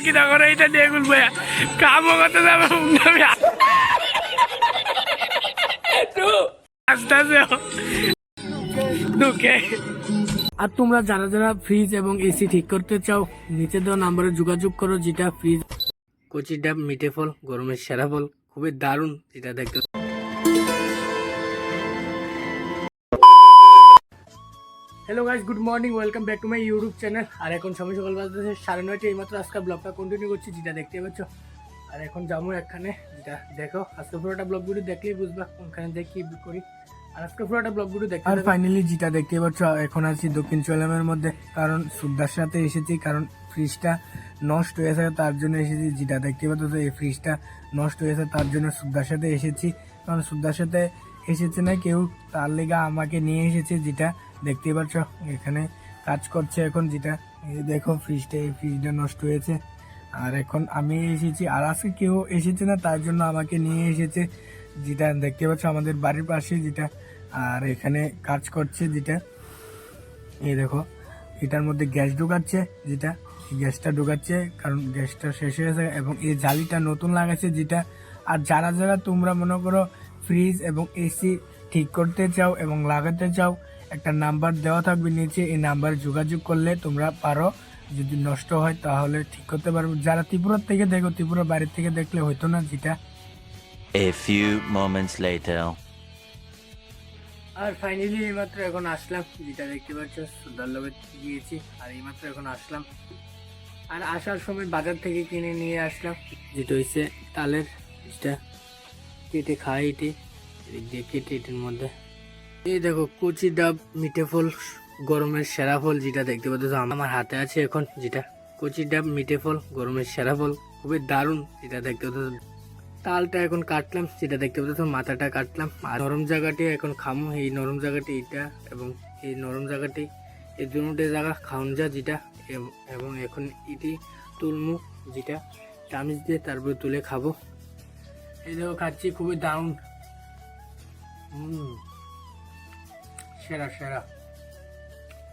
কি দেখো এইটা নিয়ে গুলবো কাম করতে যাবে আস্তে আস্তে ঢুকে। আর তোমরা যারা যারা ফ্রিজ এবং এসি ঠিক করতে চাও নিচে দেওয়া নাম্বারে যোগাযোগ করো। যেটা ফ্রিজ কচি ডাব মিঠে ফল গরমের সেরা ফল, খুবই দারুণ যেটা দেখতে। Hello guys, good morning, welcome back to my YouTube channel. আর এখন সময় সকাল বাজতেছে 9:30। এইমাত্র আজকে ব্লগটা কন্টিনিউ করছি, যেটা দেখতে পাচ্ছ। আর এখন যাবো এখানে, যেটা দেখো আজকে পুরোটা ব্লগ ভিডিও দেখলেই বুঝবা কোনখানে দেখি করি। আর আজকে পুরোটা ব্লগ ভিডিও দেখতে। আর ফাইনালি যেটা দেখতে পাচ্ছ, এখন আছি দক্ষিণ চোলামের মধ্যে, কারণ সুদ্দার সাথে এসেছি, কারণ ফ্রিজটা নষ্ট হয়েছে তার জন্য এসেছি। যেটা দেখতে পাচ্ছ এই ফ্রিজটা নষ্ট হয়েছে তার জন্য সুদ্দার সাথে এসেছি, কারণ সুদ্দার সাথে এসেছে না কেউ, তার লেগা আমাকে নিয়ে এসেছে। যেটা দেখতে পাচ্ছ এখানে কাজ করছে এখন, যেটা দেখো ফ্রিজটা, এই ফ্রিজটা নষ্ট হয়েছে। আর এখন আমি এসেছি, আর আজকে কেউ এসেছে না তার জন্য আমাকে নিয়ে এসেছে। যেটা দেখতে পাচ্ছ আমাদের বাড়ির পাশে, যেটা আর এখানে কাজ করছে। যেটা এই দেখো এটার মধ্যে গ্যাস ঢুকাচ্ছে, যেটা গ্যাসটা ঢুকাচ্ছে কারণ গ্যাসটা শেষ হয়েছে, এবং এই জালিটা নতুন লাগাচ্ছে। যেটা আর যারা যারা তোমরা মনে করো ফ্রিজ এবং এসি ঠিক করতে চাও এবং লাগাতে চাও, একটা নাম্বার দেওয়া থাকবে নিচে, এই নাম্বারে যোগাযোগ করলে তোমরা পারো। যদি নষ্ট হয় তাহলে ঠিক করতে পারবে। যারা ত্রিপুরার থেকে দেখো, ত্রিপুরা বাইরের থেকে দেখলে হয়তো না। যেটা A few moments later. আর ফাইনালি এইমাত্র এখন আসলাম, যেটা দেখতে পাচ্ছ সুন্দরভাবে গিয়েছি। আর এইমাত্র এখন আসলাম, আর আসার সময় বাজার থেকে কিনে নিয়ে আসলাম, যেটা হচ্ছে তালের, যেটা কেটে খাই এটি দিয়ে কেটে এটির মধ্যে। এই দেখো কচি ডাব মিঠে ফল গরমের সেরা ফল, যেটা দেখতে পাচ্ছ আমার হাতে আছে এখন। যেটা কচি ডাব মিঠে ফল গরমের সেরা ফল, খুবই দারুণ যেটা দেখতে পাচ্ছ। তালটা এখন কাটলাম, যেটা দেখতে পাচ্ছ মাথাটা কাটলাম। আর নরম জায়গাটি এখন খামো, এই নরম জায়গাটি এটা এবং এই নরম জায়গাটি, এই দুটো জায়গা খাওন যা। যেটা এবং এখন এটি তুলমু, যেটা চামিচ দিয়ে তারপরে তুলে খাবো। এই দেখো খাচ্ছি, খুবই দারুণ, সেরা সেরা।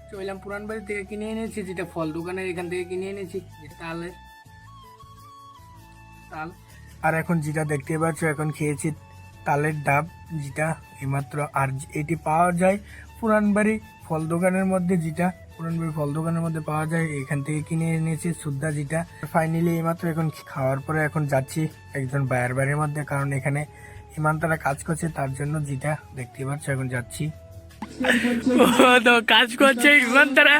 চললাম পুরান বাড়ি থেকে কিনে এনেছি, যেটা ফল দোকানের এখান থেকে কিনে এনেছি, তালের তাল। আর এখন যেটা দেখতে পাচ্ছ এখন খেয়েছি তালের ডাব, যেটা এইমাত্র। আর এটি পাওয়া যায় পুরানবাড়ি ফল দোকানের মধ্যে, যেটা পুরানবাড়ি ফল দোকানের মধ্যে পাওয়া যায়, এখান থেকে কিনে এনেছি সুদ্ধা। যেটা ফাইনালি এইমাত্র এখন খাওয়ার পরে এখন যাচ্ছি একজন ভাইয়ের বাড়ির মধ্যে, কারণ এখানে ইমানতারা কাজ করছে তার জন্য। যেটা দেখতে পাচ্ছ এখন যাচ্ছি, তো কাজ করছে ইমানতারা।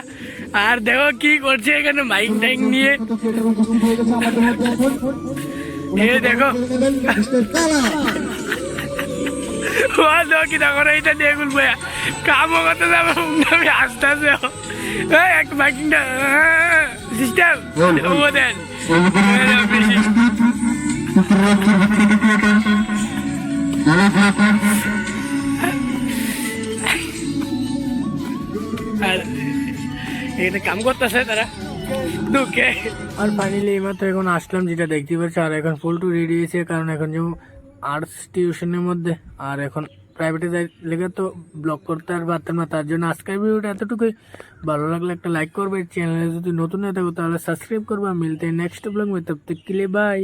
আর দেখো কি করছে এখানে মাইক টাইক নিয়ে, দেখো কি দেখো এইটা নিয়ে গুলবো কাম করতে যাবে আমি আস্তে আস্তে এক বাইকিংটা সিস্টেম দেন। আর এখানে কাম করতেছে তারা ঢুকে। আর ফাইনালি এইমাত্র এখন আসলাম, যেটা দেখতে পাচ্ছি। আর এখন ফুল টু রেডি হয়েছে, কারণ এখন যেমন আর্টস টিউশনের মধ্যে, আর এখন প্রাইভেটে যাই লেগে তো ব্লগ করতে আর পারতাম না, তার জন্য আজকের ভিডিওটা এতটুকুই। ভালো লাগলে একটা লাইক করবে, চ্যানেলে যদি নতুন হয়ে থাকো তাহলে সাবস্ক্রাইব করবে। মিলতে নেক্সট ব্লগ में, तब तक के लिए बाय।